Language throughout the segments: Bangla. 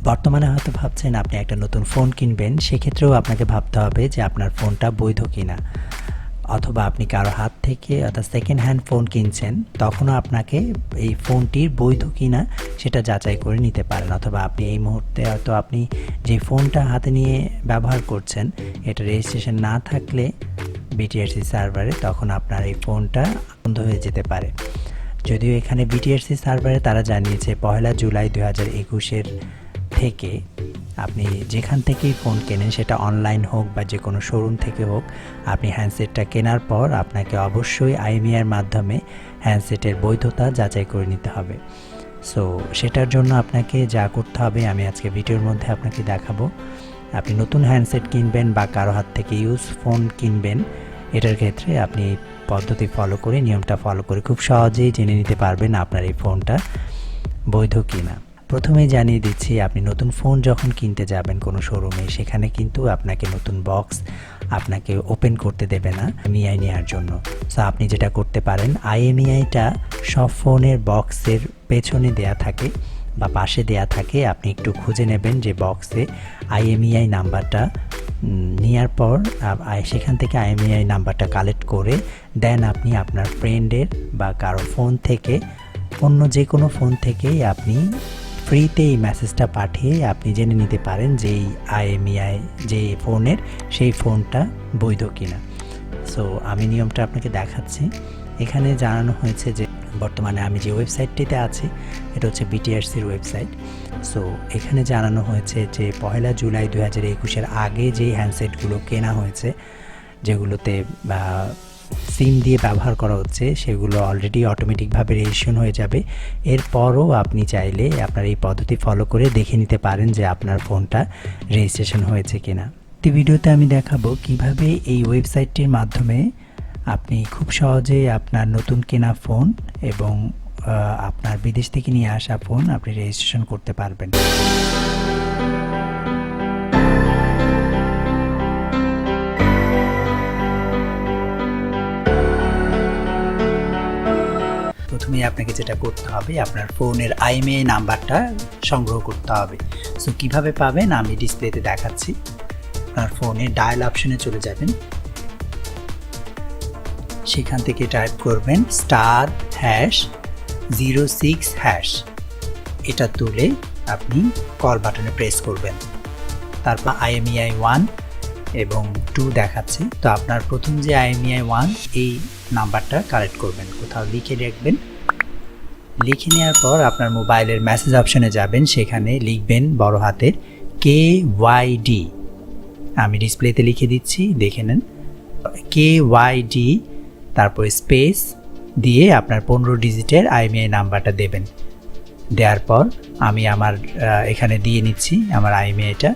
বর্তমানে হয়তো ভাবছেন আপনি একটা নতুন ফোন কিনবেন, সেক্ষেত্রেও আপনাকে ভাবতে হবে যে আপনার ফোনটা বৈধ কিনা, অথবা আপনি কারো হাত থেকে অর্থাৎ সেকেন্ড হ্যান্ড ফোন কিনছেন, তখনও আপনাকে এই ফোনটির বৈধ কিনা সেটা যাচাই করে নিতে পারেন। অথবা আপনি এই মুহূর্তে হয়তো আপনি যে ফোনটা হাতে নিয়ে ব্যবহার করছেন এটা রেজিস্ট্রেশন না থাকলে BTRC সার্ভারে, তখন আপনার এই ফোনটা বন্ধ হয়ে যেতে পারে। যদিও এখানে BTRC সার্ভারে তারা জানিয়েছে 1 জুলাই 2021 থেকে আপনি যেখান থেকেই ফোন কেনেন, সেটা অনলাইন হোক বা যে কোনো শোরুম থেকে হোক, আপনি হ্যান্ডসেটটা কেনার পর আপনাকে অবশ্যই IMEIয়ের মাধ্যমে হ্যান্ডসেটের বৈধতা যাচাই করে নিতে হবে। সো সেটার জন্য আপনাকে যা করতে হবে আমি আজকে ভিডিওর মধ্যে আপনাকে দেখাবো। আপনি নতুন হ্যান্ডসেট কিনবেন বা কারো হাত থেকে ইউজ ফোন কিনবেন, এটার ক্ষেত্রে আপনি এই পদ্ধতি ফলো করে, নিয়মটা ফলো করে খুব সহজেই জেনে নিতে পারবেন আপনার এই ফোনটা বৈধ কিনা। প্রথমেই জানিয়ে দিচ্ছি, আপনি নতুন ফোন যখন কিনতে যাবেন কোনো শোরুমে, সেখানে কিন্তু আপনাকে নতুন বক্স আপনাকে ওপেন করতে দেবে না IMEI নেওয়ার জন্য। সো আপনি যেটা করতে পারেন, IMEIটা সব ফোনের বক্সের পেছনে দেয়া থাকে বা পাশে দেয়া থাকে, আপনি একটু খুঁজে নেবেন যে বক্সে IMEI নাম্বারটা, নেওয়ার পর সেখান থেকে IMEI নাম্বারটা কালেক্ট করে দেন আপনি আপনার ফ্রেন্ডের বা কারো ফোন থেকে, অন্য যে কোনো ফোন থেকেই আপনি ফ্রিতে এই মেসেজটা পাঠিয়ে আপনি জেনে নিতে পারেন যে এই IMEI যে ফোনের, সেই ফোনটা বৈধ কিনা। সো আমি নিয়মটা আপনাকে দেখাচ্ছি। এখানে জানানো হয়েছে যে বর্তমানে আমি যে ওয়েবসাইটটিতে আছি এটা হচ্ছে BTRCর ওয়েবসাইট। সো এখানে জানানো হয়েছে যে 1 জুলাই 2021 আগে যেই হ্যান্ডসেটগুলো কেনা হয়েছে, যেগুলোতে সিম দিয়ে ব্যবহার করা হচ্ছে, সেগুলো অলরেডি অটোমেটিকভাবে রেজিস্ট্রেশন হয়ে যাবে। এরপরও আপনি চাইলে আপনার এই পদ্ধতি ফলো করে দেখে নিতে পারেন যে আপনার ফোনটা রেজিস্ট্রেশন হয়েছে কিনা। এই ভিডিওতে আমি দেখাবো কিভাবে এই ওয়েবসাইটটির মাধ্যমে আপনি খুব সহজেই আপনার নতুন কেনা ফোন এবং আপনার বিদেশ থেকে নিয়ে আসা ফোন আপনি রেজিস্ট্রেশন করতে পারবেন। প্রথমে আপনাকে যেটা করতে হবে, আপনার ফোনের IMEI নাম্বারটা সংগ্রহ করতে হবে। সো কিভাবে পাবেন আমি ডিসপ্লেতে দেখাচ্ছি। আপনার ফোনে ডায়াল অপশনে চলে যাবেন, সেখান থেকে টাইপ করবেন *#06#, এটা তুলে আপনি কল বাটনে প্রেস করবেন। তারপর IMEI 1 এবং 2 দেখাচ্ছে। তো আপনার প্রথম যে IMEI 1 এই নাম্বারটা কালেক্ট করবেন, কোথাও লিখে রাখবেন। লিখে নেওয়ার পর আপনার মোবাইলের মেসেজ অপশনে যাবেন, সেখানে লিখবেন বড় হাতের KYD। আমি ডিসপ্লেতে লিখে দিচ্ছি, দেখে নেন। KYD, তারপর স্পেস দিয়ে আপনার 15 ডিজিটের IMEI নাম্বারটা দেবেন। দেওয়ার পর আমি আমার এখানে দিয়ে নিচ্ছি আমার IMEIটা।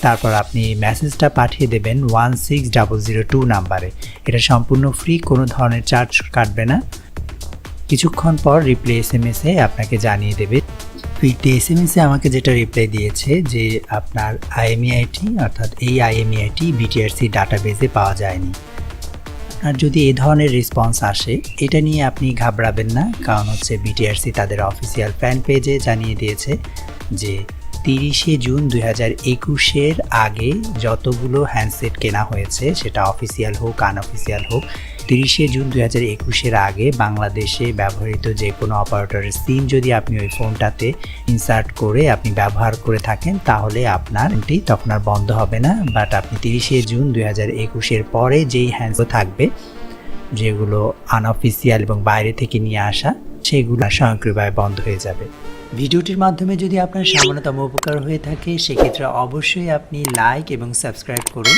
তারপর আপনি মেসেজটা পাঠিয়ে দেবেন 16002 নাম্বারে। এটা সম্পূর্ণ ফ্রি, কোনো ধরনের চার্জ কাটবে না। কিছুক্ষণ পর রিপ্লাই SMS-এ আপনাকে জানিয়ে দেবে। SMS-এ আমাকে যেটা রিপ্লাই দিয়েছে যে আপনার IMEIটি, অর্থাৎ এই IMEIটি BTRC ডাটাবেসে পাওয়া যায়নি। আর যদি এই ধরনের রেসপন্স আসে, এটা নিয়ে আপনি ঘাবড়াবেন না, কারণ হচ্ছে BTRC তাদের অফিসিয়াল ফ্যান পেজে জানিয়ে দিয়েছে যে 30 জুন 2021 আগে যতগুলো হ্যান্ডসেট কেনা হয়েছে, সেটা অফিসিয়াল হোক আনঅফিসিয়াল হোক, 30 জুন 2021 আগে বাংলাদেশে ব্যবহৃত যে কোনো অপারেটরের সিম যদি আপনি ওই ফোনটাতে ইনসার্ট করে আপনি ব্যবহার করে থাকেন, তাহলে আপনার ফোনটি তখন আর বন্ধ হবে না। বাট আপনি 30 জুন 2021 পরে যেই হ্যান্ডসেট থাকবে, যেগুলো আনঅফিসিয়াল এবং বাইরে থেকে নিয়ে আসা, সেগুলো স্বয়ংক্রিয়ভাবে বন্ধ হয়ে যাবে। ভিডিওটির মাধ্যমে যদি আপনার সামান্যতম উপকার হয়ে থাকে, সেক্ষেত্রে অবশ্যই আপনি লাইক এবং সাবস্ক্রাইব করুন,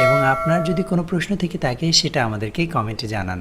এবং আপনার যদি কোনো প্রশ্ন থেকে থাকে সেটা আমাদেরকে কমেন্টে জানান।